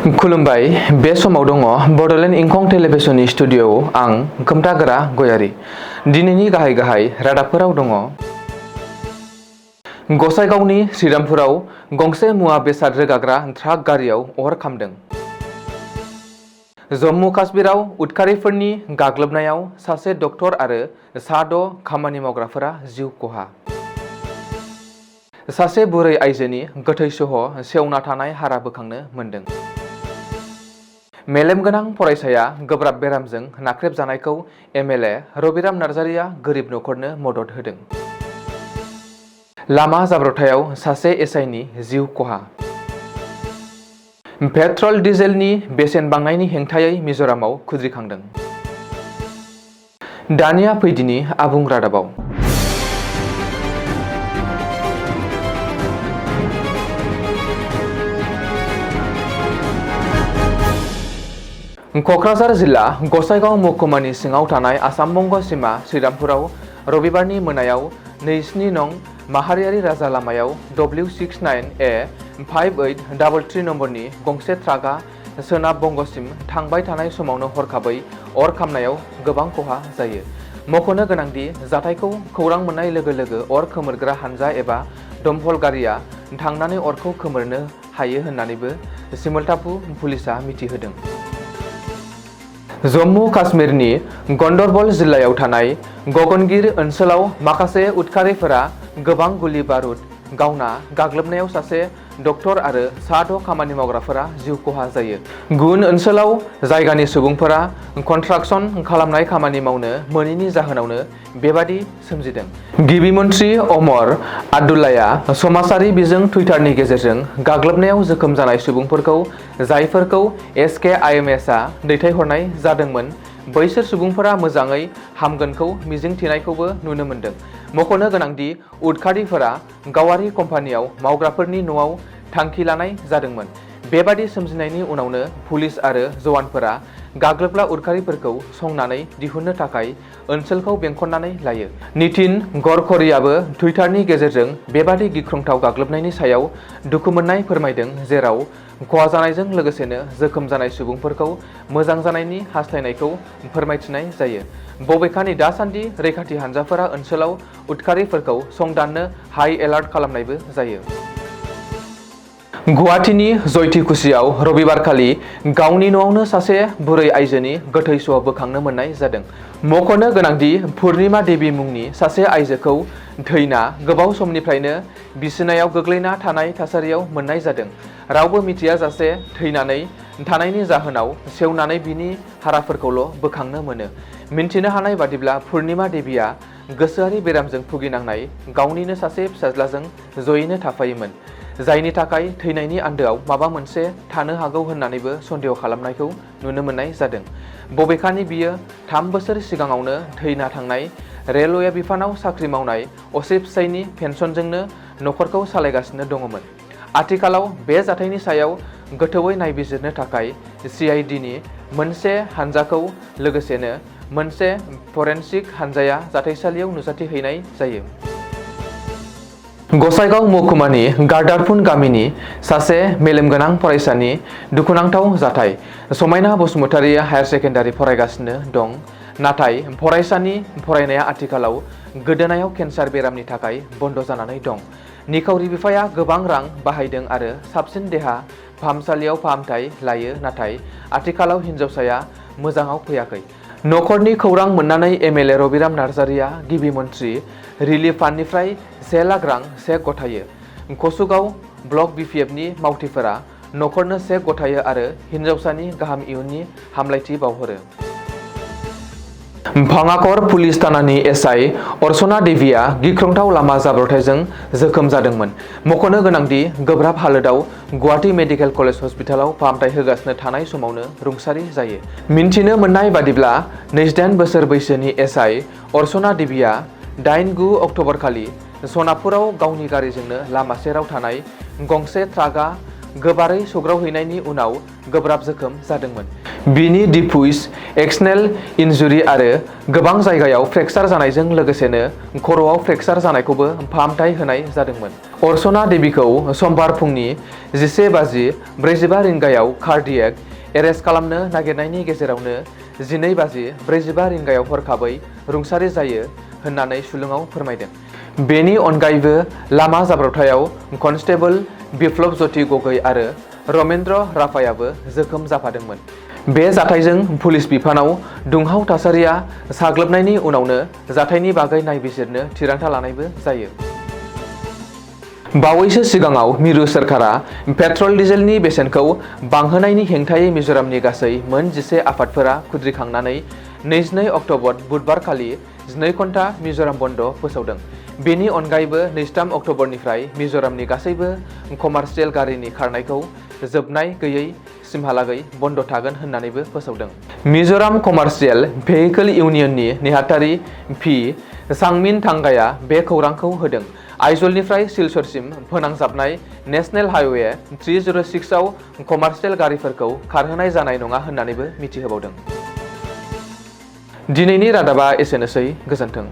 खुलुमबाय बे समाव दङ बडोलेण्ड इंखं टेलिभिजननि स्टुडिय'आव आं खोमथागोरा गयारी। दिनैनि गाहाय रादाबफोराव दङ। गसाइगावनि श्रीरामपुराव गंसे मुवा बेसाद रोगाग्रा ट्राक गारियाव अर खामदों। जम्मु काश्मीराव उदखारिफोरनि गाग्लोबनायाव सासे डक्टर आरो सा 6 खामानि मावग्राफोरा जिउ खहा। सासे बुरै आइजोनि गोथै सह सेवना थानाय हारा बोखांनो मोन्दों। मेलेमगोनां फरायसाया गोब्राब बेरामजों नाख्रेबजानायखौ एमएलए रबिराम नार्जारिया गोरिब नखरनो मदद होदों। लामा जाब्रबथायाव सासे एसआइनि जिउ खहा। पेट्रल डिजेलनि बेसेन बांनायनि हेंथायै मिजोरामाव खुद्रिखांदों। दानिया फैदिनि आबुं रादाबाव। क'क्राझार जिल्ला गसाइगाव महकुमानि सिङाव थानाय आसाम बंग सीमा श्रीरामपुराव रबिबारनि मोनायाव 27 नं माहारियारि राजा लामायाव W69A5833 नम्बरनि गंसे ट्राकआ सोनाब बंगसिम थांबाय थानाय समावनो हरखाबै अर खामनायाव गोबां खहा जायो। मख'नो गोनांदि जाथायखौ खौरां मोननाय लोगो लोगो अर खोमोरग्रा हानजा एबा दमकल गारिया थांनानै अरखौ खोमोरनो हायो होन्नानैबो सिमलतापु पुलिसा मिथिहोदों। जम्मु काश्मीरनि गन्दरबल जिल्लायाव थानाय गगनगिर ओनसोलाव माखासे उदखारिफोरा गोबां गुलि बारुद गावना गाग्लोबनायाव सासे डक्टर आरो सा 6 खामानि मावग्राफोरा जिउ खहा जायो। गुबुन ओनसोलाव जायगानि सुबुंफोरा कन्ट्राक्सन खालामनाय खामानि मावनो मोनैनि जाहोनावनो बेबादि सोमजिदों। गिबि मन्थ्रि अमर आब्दुल्लाया समाजारि बिजों टुइटारनि गेजेरजों गाग्लोबनायाव जोखोम जानाय सुबुंफोरखौ जायफोरखौ SKIMSआ दैथायहरनाय जादोंमोन बैसोर सुबुंफोरा मोजाङै हामगोनखौ मिजिंथिनायखौबो नुनो मोन्दों। मख'नो गोनांदि उदखारिफोरा गावारि कम्पानियाव मावग्राफोरनि न'आव थांखि लानाय जादोंमोन। बेबादि सोमजिनायनि उनावनो पुलिस आरो जवानफोरा गाग्लोबग्रा उदखारिफोरखौ संनानै दिहुननो थाखाय ओनसोलखौ बेंखननानै लायो। नितिन गडकरीआबो टुइटारनि गेजेरजों बेबादि गिख्रंथाव गाग्लोबनायनि सायाव दुखु मोननाय फोरमायदों, जेराव खहा जानायजों लोगोसेनो जोखोम जानाय सुबुंफोरखौ मोजां जानायनि हास्थायनायखौ फोरमायथिनाय जायो। बबेखानि दासान्दि रैखाथि हानजाफोरा ओनसोलाव उदखारिफोरखौ संदाननो हाइ एलार्ट खालामनायबो जायो। गुवाहाटीनि जयथिकुसियाव रबिबारखालि गावनि न'आवनो सासे बुरै आइजोनि गोथै सह बोखांनो मोननाय जादों। मख'नो गोनांदि पुर्णिमा देवी मुंनि सासे आइजोखौ थैना गोबाव समनिफ्रायनो बिसिनायाव गोग्लैना थानाय थासारियाव मोननाय जादों। रावबो मिथियाजासे थैनानै थानायनि जाहोनाव सेवनानै बिनि हाराफोरखौल' बोखांनो मोनो। मिन्थिनो हानाय बादिब्ला पुर्णिमा देवीया गोसोआरि बेरामजों भुगिनांनाय गावनिनो सासे फिसाज्लाजों जयैनो थाफायोमोन, जायनि थाखाय थैनायनि आन्दोआव माबा मोनसे थानो हागौ होननानैबो सन्देह खालामनायखौ नुनो मोननाय जादों। बबेखानि बियो 3 बोसोर सिगाङावनो थैना थांनाय रेलवे बिफानाव साख्रि मावनाय असे फिसायनि पेन्सनजोंनो नखरखौ सालायगासिनो दङमोन। आथिखालाव बे जाथायनि सायाव गोथौयै नायबिजिरनो थाखाय CIDनि मोनसे हानजाखौ लोगोसेनो मोनसे फरेन्सिक हानजाया जाथायसालियाव नुजाथिहैनाय जायो। गसाइगाव महकुमानि गारदारपुन गामिनि सासे मेलेमगोनां फरायसानि दुखुनांथाव जाथाय। समायना बसुमतारीया हायार सेकेन्डारि फरायगासिनो दं, नाथाय फरायसानि फरायनाया आथिखालाव गोदोनायाव केन्सार बेरामनि थाखाय बन्द जानानै दं। निखावरि बिफाया गोबां रां बाहायदों आरो साबसिन देहा फाहामसालियाव फाहामथाय लायो, नाथाय आथिखालाव हिन्जावसाया मोजाङाव फैयाखै। नखरनि खौरां मोननानै एमएलए रबिराम नार्जारिया गिबि मन्थ्रि रिलिफ फान्डनिफ्राय 1 लाख रां चेक गथायो। कसुगाव ब्लक BPFनि मावथिफोरा नखरनो चेक गथायो आरो हिन्जावसानि गाहाम इयुननि हामलायथि बावहरो। भांगाघर पुलिस थानानि SI अर्चना देवीआ गिख्रंथाव लामा जाब्रबथायजों जोखोम जादोंमोन। मख'नो गोनांदि गोब्राब हालोदाव गुवाहाटी मेडिकेल कलेज हस्पिटालाव फाहामथाय होगासिनो थानाय समावनो रुंसारि जायो। मिन्थिनो मोननाय बादिब्ला 28 बोसोर बैसोनि SI अर्चना देवीआ 8-9 अक्ट'बरखालि सनापुराव गावनि गारिजोंनो लामा सेराव थानाय गंसे ट्राकआ गोबारै सौग्रावहैनायनि उनाव गोब्राब जोखोम जादोंमोन। बिनि डिफ्यूज एक्सनेल इन्जुरि आरो गोबां जायगायाव फ्रेक्सार जानायजों लोगोसेनो खर'आव फ्रेक्सार जानायखौबो फाहामथाय होनाय जादोंमोन। अर्चना देवीखौ समबार फुंनि 11:45 रिंगायाव कार्डियेक एरेस्ट खालामनो नागिरनायनि गेजेरावनो 12:45 रिंगायाव हरखाबै रुंसारि जायो होननानै सुलुङाव फोरमायदों। बेनि अनगायैबो लामा जाब्रबथायाव कनस्टेबल बिप्लब ज्योति गगৈ आरो रमेन्द्र राफायाबो जोखोम जाफादोंमोन। बे जाथायजों पुलिस बिफानाव दुंहाव थासारिया साग्लोबनायनि उनावनो जाथायनि बागै नायबिजिरनो थिरांथा लानायबो जायो। बावैसो सिगाङाव मिरु सोरखारा पेट्रल डिजेलनि बेसेनखौ बांहोनायनि हेंथायै मिजोरामनि गासै मोन 11 आफादफोरा खुद्रिखांनानै 22 अक्ट'बर बुधबारखालि 12 घन्टा मिजोराम बन्द फोसावदों। बेनि अनगायैबो 23 अक्ट'बरनिफ्राय मिजोरामनि गासैबो कमार्शियेल गारिनि खारनायखौ जोबनाय गैयै सिमहालागै बन्द थागोन होननानैबो फोसावदों। मिजोराम कमार्शियेल भेहिकल इउनियननि नेहाथारि पि सांमिन थांगाया बे खौरांखौ होदों। आइजलनिफ्राय सिलचरसिम फोनांजाबनाय नेशनेल हाइवे 306 आव कमार्शियेल गारिफोरखौ खारहोनाय जानाय नङा होननानैबो मिथिहोबावदों। दिनैनि रादाबा एसेनोसै, गोजोन्थों।